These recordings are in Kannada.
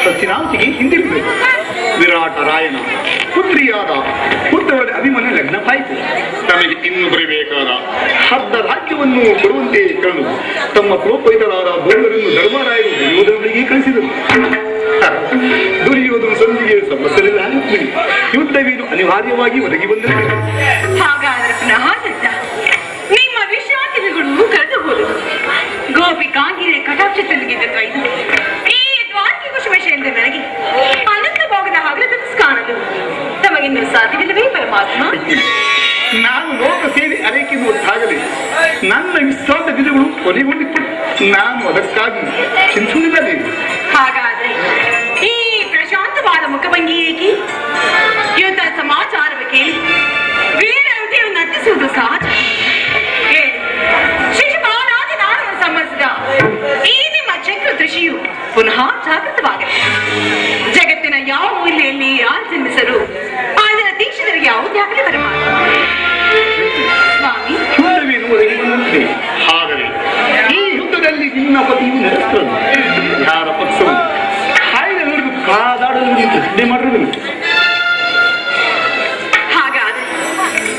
ಸತ್ಯನಾಂತಿಗೆ ಹಿಂದಿರುಗಬೇಕು. ವಿರಾಟ ರಾಯನ ಪುತ್ರಿಯಾದ ಪುತ್ರವರ ಅಭಿಮನ್ಯ ಲಗ್ನವಾಯಿತು. ತಮಗೆ ಇನ್ನು ಬರಬೇಕಾದ ಅರ್ಧ ರಾಜ್ಯವನ್ನು ಕೊಡುವಂತೆ ಕೇಳಲು ತಮ್ಮ ಪ್ರೋಪೈತರಾದ ದ್ರೋಣರನ್ನು ಧರ್ಮರಾಯರು ದುರ್ಯೋಧನರಿಗೆ ಕಳಿಸಿದರು. ದುರ್ಯೋಧನ ಸಂಧಿಗೆ ಸಮಸ್ಯೆಲ್ಲ ಯುದ್ಧವೇನು ಅನಿವಾರ್ಯವಾಗಿ ಒದಗಿ ಬಂದರು. ಹಾಗಾದರೆ ಪುನಃ ನಿಮ್ಮ ವಿಶ್ರಾಂತಿಗಳು ಕಳೆದು ಹೋದವು. ಗೋಪಿಕಾಂಗಿರೆ ಕಟಾಕ್ಷ ತಂದಿದ್ದ ಈ ದ್ವಾರಕಿ ವಿಷಯದಿಂದ ನನಗೆ ಅನಂತ ಭಾಗದ ಹಗಲದ ಕಾಣಲು ತಮಗಿನ್ನು ಸಾಧ್ಯವಿಲ್ಲವೇ ಪರಮಾತ್ಮ? ನಾನು ಲೋಕ ಸೇವೆ ಅರೇಕೆನ್ನುವಂತಾಗಲಿ ನನ್ನ ವಿಶ್ರಾಂತ ದಿನಗಳು ಕೊನೆಗೊಂಡಿತ್ತು. ನಾನು ಅದಕ್ಕಾಗಿ ಚಿಂತಿಸಲಿಲ್ಲ. ಹಾಗಾದರೆ ಈ ಪ್ರಶಾಂತವಾದ ಮುಖಭಂಗಿ ಏಕೆ? ಯುದ್ಧ ಸಮಾಚಾರವ ಕೇಳಿ ವೀರಯುತಿಯನ್ನು ನಟಿಸುವುದು ಸಹಜ. ಶಿಶುಪಾಲಾದಿ ನಾನು ಸಂಬಂಧಿಸಿದ ಈ ನಿಮ್ಮ ಚಕ್ರ ದೃಷ್ಟಿಯು ಪುನಃ ಜಾಗೃತವಾಗಲಿ. ಜಗತ್ತಿನ ಯಾವ ಮೂಲೆಯಲ್ಲಿ ಯಾರು ಜನ್ಮಿಸರು ಅದರ ದೀಕ್ಷಿತರಿಗೆ ಯಾವುದಾಗಲಿ ಪರಮಾತ್ಮ. ಸ್ವಾಮಿ, ಯುದ್ಧವೇನು ಒದಗಿ ಬಂದಂತೆ. ಆದರೆ ಈ ಯುದ್ಧದಲ್ಲಿ ನಿನ್ನ ಪತಿಯು ನೆರೆಸ್ತರು ಯಾರ ಪಕ್ಷವು ಹಾಯ್ದವರಿಗೂ ಕಾದಾಡಲು ಪ್ರಶ್ನೆ ಮಾಡಿರುವುದು. ಹಾಗಾದರೆ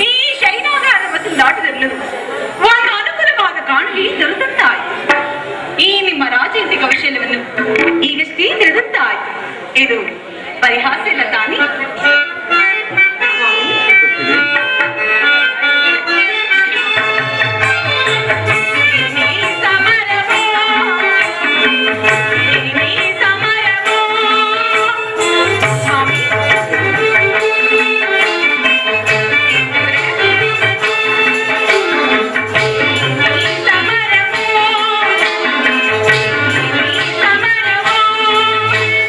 ಈ ಶೈನಾಗಾರ ಮತ್ತು ದಾಟದಲ್ಲೂ ಒಂದು ಅನುಕೂಲವಾದ ಕಾಣಿಕೆ ದೊರೆತಂತಾಯಿತು. ಈ ನಿಮ್ಮ ರಾಜನೀತಿಕ ಕೌಶಲ್ಯವನ್ನು ಈಗಷ್ಟೇ ತಿಳಿದಂತಾಯಿತು. ಇದು ಪರಿಹಾಸ ಇಲ್ಲ ತಾನೇ?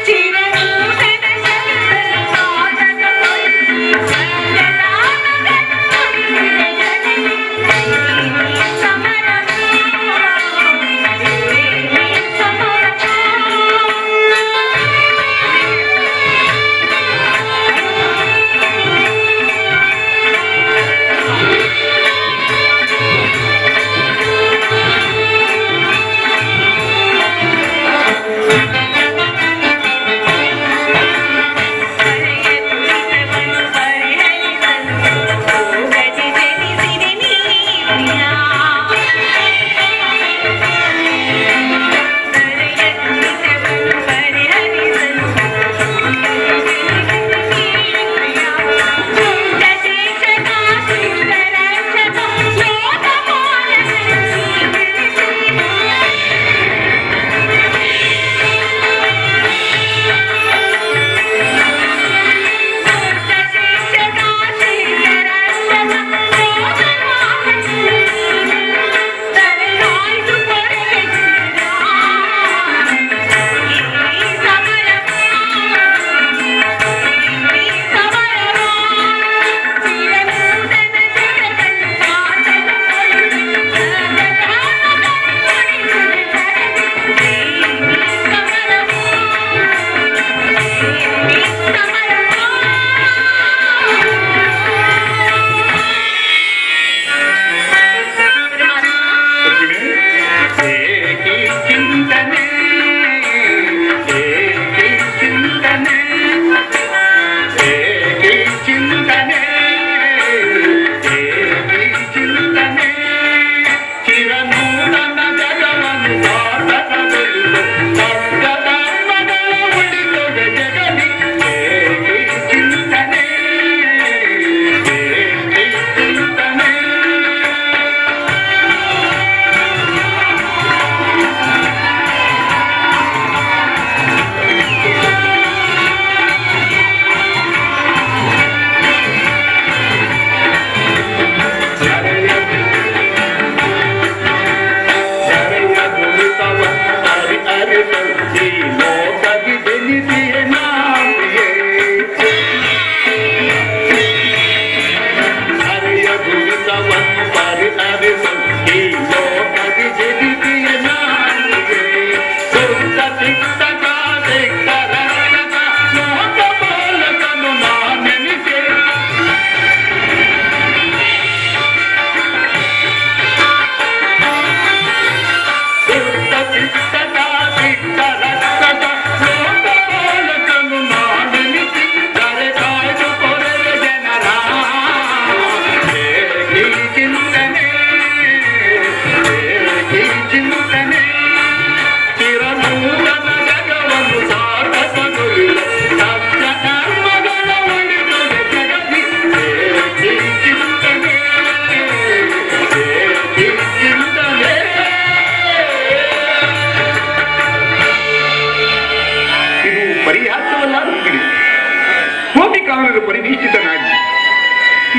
ಚಿರನೂತನ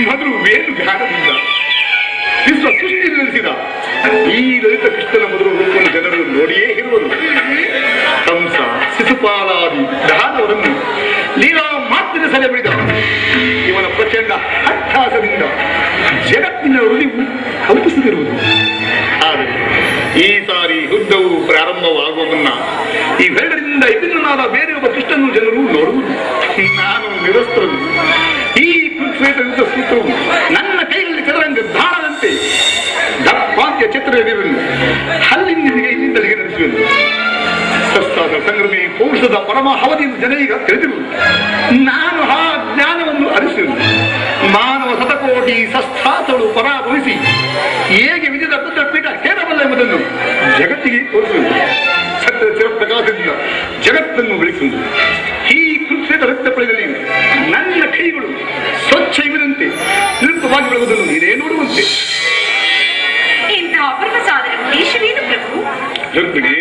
ಮಧುರು ವೇಣು ಧ್ಯಾನದಿಂದ ವಿಶ್ವ ಸೃಷ್ಟಿ ನಡೆಸಿದ ಈ ಲಲಿತ ಕೃಷ್ಣನ ಮಧುರ ರೂಪವನ್ನು ಜನರು ನೋಡಿಯೇ ಇರುವರು. ಕಂಸ ಶಿಶುಪಾಲಾದಿ ದಾನವರನ್ನು ಲೀಲಾ ಮಾತಿನ ಸೆಲೆ ಬಿಡಿದ. ಇವನ ಪ್ರಚಂಡ ಅಟ್ಟಹಾಸದಿಂದ ಜಗತ್ತಿನ ಉಳಿವು ಕಲ್ಪಿಸದಿರುವುದು. ಆದರೆ ಈ ಸಾರಿ ಯುದ್ಧವು ಪ್ರಾರಂಭವಾಗುವ ಮುನ್ನ ಇವೆರಡರಿಂದ ವಿಭಿನ್ನನಾದ ಬೇರೆ ಒಬ್ಬ ಕೃಷ್ಣನ ಜನರು ನೋಡುವುದು. ನಾನು ನಿರಸ್ತ್ರನು. ಈ ಕುರುಕ್ಷೇತ್ರ ಯುದ್ಧ ಸೂತ್ರವು ನನ್ನ ಕೈಯಲ್ಲಿ ಚದರಂಗ ದಾನದಂತೆ ದಪ್ಪಾಂತ್ಯ ಚಿತ್ರವನ್ನು ಅಲ್ಲಿಂದಿಗೆ ಇಲ್ಲಿಂದಲಿಗೆ ನಡೆಸುವುದು. ಸಸ್ತಾದ ಸಂಗ್ರಮಿ ಪೌರುಷದ ಪರಮ ಅವಧಿಯನ್ನು ಜನರಿಗೆ ತಿಳಿದಿರುವುದು. ನಾನು ಆ ಜ್ಞಾನವನ್ನು ಅರಿಸುವುದು. ಮಾನವ ಶತಕೋಟಿ ಶಸ್ತ್ರಾಸ್ತ್ರಗಳು ಪರಾಭವಿಸಿ ಹೇಗೆ ವಿಜಯದ ಪುತ್ರಪೀಠ ಹೇರಬಲ್ಲ ಎಂಬುದನ್ನು ಜಗತ್ತಿಗೆ ತೋರಿಸುವುದು. ಸತ್ಯ ಚಿರಪ್ರಕಾಶದಿಂದ ಜಗತ್ತನ್ನು ಬೆಳೆಸುವುದು. ಈ ಕುರುಕ್ಷೇತ್ರ ರಕ್ತಪಳೆಯಲ್ಲಿ ನನ್ನ ಕೈಗಳು ಸ್ವಚ್ಛ ಇವಿದಂತೆ ನಿರುತ್ತವಾಗಿ ಬೆಳೆಯುವುದನ್ನು ನೀನೇ ನೋಡುವಂತೆ. ಇಂತಹ ಅಪೂರ್ವ ಸಾಧನ ಉದ್ದೇಶವೇನು ಪ್ರಭು? ರುಕ್ಮಿಣಿ,